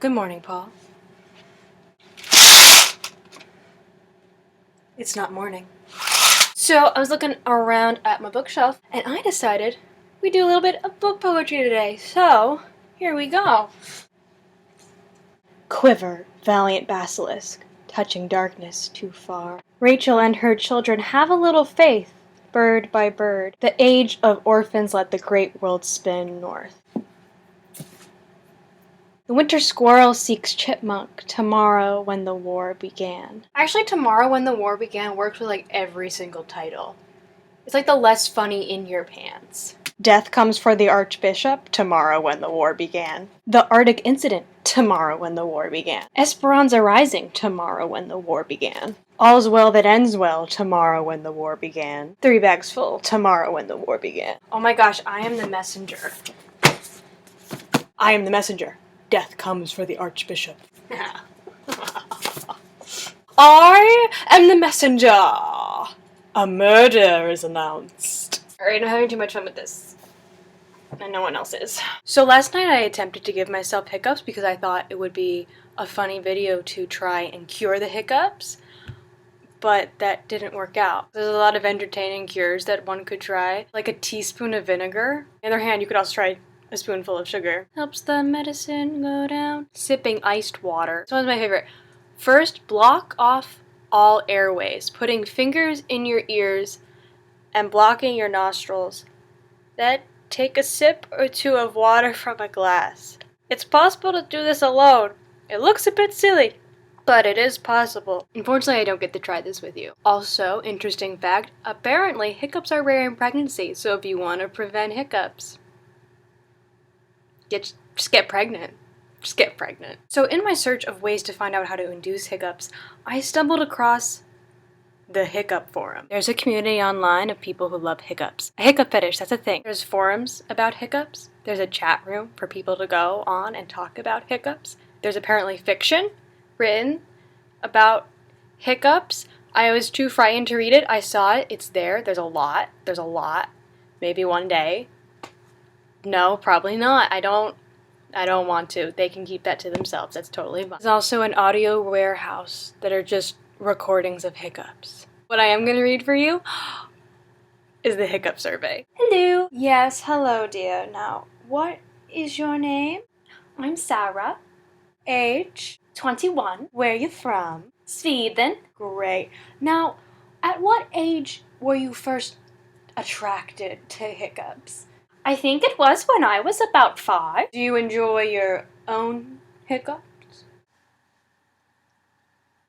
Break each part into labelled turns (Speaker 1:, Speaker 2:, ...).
Speaker 1: Good morning, Paul. It's not morning. So I was looking around at my bookshelf and I decided we'd do a little bit of book poetry today. So here we go. Quiver, valiant basilisk, touching darkness too far. Rachel and her children have a little faith, bird by bird. The age of orphans let the great world spin north. The winter squirrel seeks chipmunk tomorrow when the war began. Actually, tomorrow when the war began works with like every single title. It's like the less funny in your pants. Death comes for the archbishop tomorrow when the war began. The Arctic incident tomorrow when the war began. Esperanza rising tomorrow when the war began. All's well that ends well tomorrow when the war began. 3 bags full tomorrow when the war began. Oh my gosh, I am the messenger. I am the messenger. Death comes for the archbishop. I am the messenger. A murder is announced. Alright, I'm having too much fun with this. And no one else is. So last night I attempted to give myself hiccups because I thought it would be a funny video to try and cure the hiccups. But that didn't work out. There's a lot of entertaining cures that one could try. Like a teaspoon of vinegar. On the other hand, you could also try a spoonful of sugar. Helps the medicine go down. Sipping iced water. This one's my favorite. First, block off all airways, putting fingers in your ears and blocking your nostrils. Then take a sip or two of water from a glass. It's possible to do this alone. It looks a bit silly, but it is possible. Unfortunately, I don't get to try this with you. Also, interesting fact, apparently hiccups are rare in pregnancy, so if you want to prevent hiccups, just get pregnant. Just get pregnant. So in my search of ways to find out how to induce hiccups, I stumbled across the hiccup forum. There's a community online of people who love hiccups. A hiccup fetish, that's a thing. There's forums about hiccups. There's a chat room for people to go on and talk about hiccups. There's apparently fiction written about hiccups. I was too frightened to read it. I saw it. It's there. There's a lot. Maybe one day. No, probably not. I don't want to. They can keep that to themselves. That's totally fine. There's also an audio warehouse that are just recordings of hiccups. What I am going to read for you is the hiccup survey. Hello. Yes, hello, dear. Now, what is your name? I'm Sarah. Age? 21. Where are you from? Sweden. Great. Now, at what age were you first attracted to hiccups? I think it was when I was about 5. Do you enjoy your own hiccups?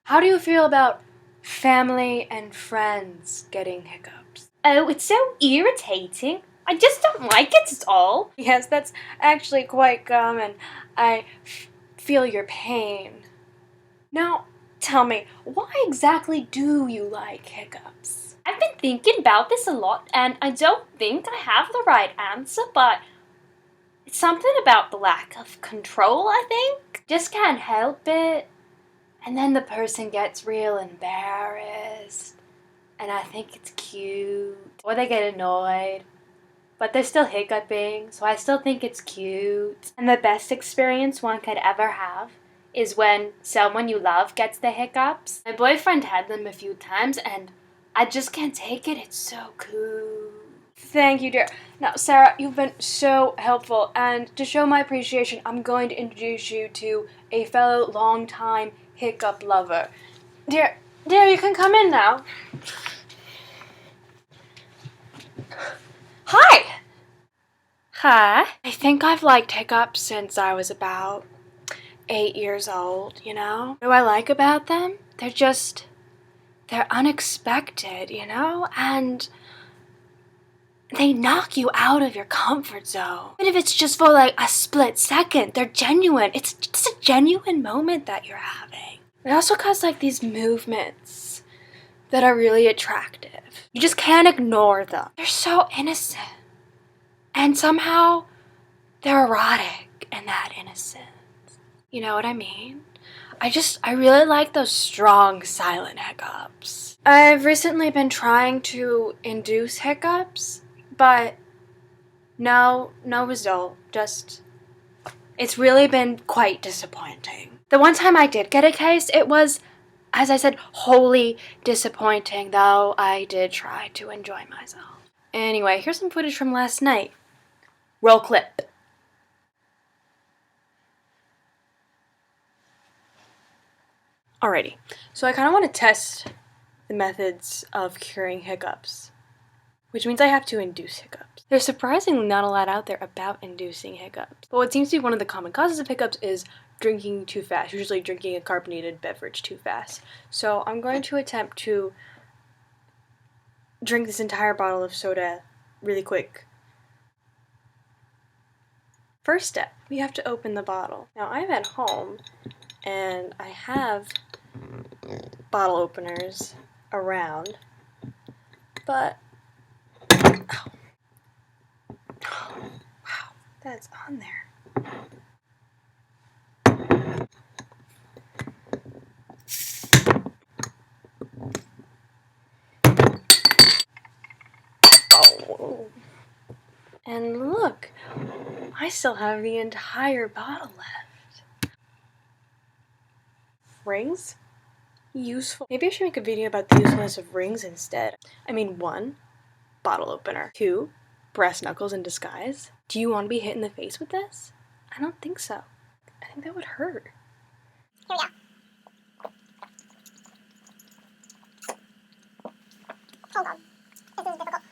Speaker 1: How do you feel about family and friends getting hiccups? Oh, it's so irritating. I just don't like it at all. Yes, that's actually quite common. I feel your pain. Now, tell me, why exactly do you like hiccups? I've been thinking about this a lot, and I don't think I have the right answer, but it's something about the lack of control, I think. Just can't help it. And then the person gets real embarrassed, and I think it's cute. Or they get annoyed, but they're still hiccuping, so I still think it's cute. And the best experience one could ever have is when someone you love gets the hiccups. My boyfriend had them a few times, and I just can't take it. It's so cool. Thank you, dear. Now, Sarah, you've been so helpful, and to show my appreciation, I'm going to introduce you to a fellow longtime hiccup lover. Dear, you can come in now. Hi! Hi. I think I've liked hiccups since I was about 8 years old, you know? What do I like about them? They're unexpected, you know? And they knock you out of your comfort zone. Even if it's just for like a split second, they're genuine. It's just a genuine moment that you're having. It also causes like these movements that are really attractive. You just can't ignore them. They're so innocent. And somehow they're erotic in that innocence. You know what I mean? I really like those strong, silent hiccups. I've recently been trying to induce hiccups, but no result. Just It's really been quite disappointing. The one time I did get a case, it was, as I said, wholly disappointing, though I did try to enjoy myself. Anyway, here's some footage from last night. Roll clip. Alrighty, so I kind of want to test the methods of curing hiccups, which means I have to induce hiccups. There's surprisingly not a lot out there about inducing hiccups, but what seems to be one of the common causes of hiccups is drinking too fast, usually drinking a carbonated beverage too fast. So I'm going to attempt to drink this entire bottle of soda really quick. First step, we have to open the bottle. Now I'm at home and I have bottle openers around, but oh. Wow, that's on there. Oh. And look, I still have the entire bottle left. Rings? Useful. Maybe I should make a video about the usefulness of rings instead. I mean, 1, bottle opener. 2, brass knuckles in disguise. Do you want to be hit in the face with this? I don't think so. I think that would hurt.
Speaker 2: Here we go. Hold on. This is difficult.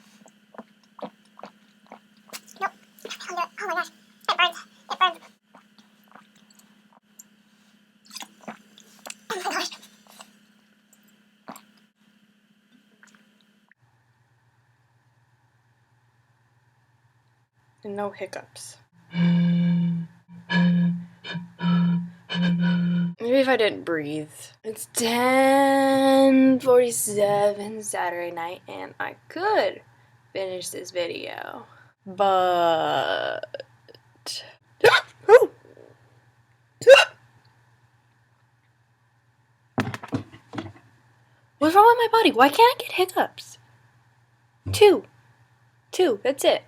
Speaker 2: Nope. Oh my gosh. It burns. It burns. Oh my gosh.
Speaker 1: And no hiccups. Maybe if I didn't breathe. It's 10:47 Saturday night and I could finish this video. But what's wrong with my body? Why can't I get hiccups? 2. That's it.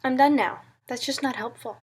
Speaker 1: I'm done now. That's just not helpful.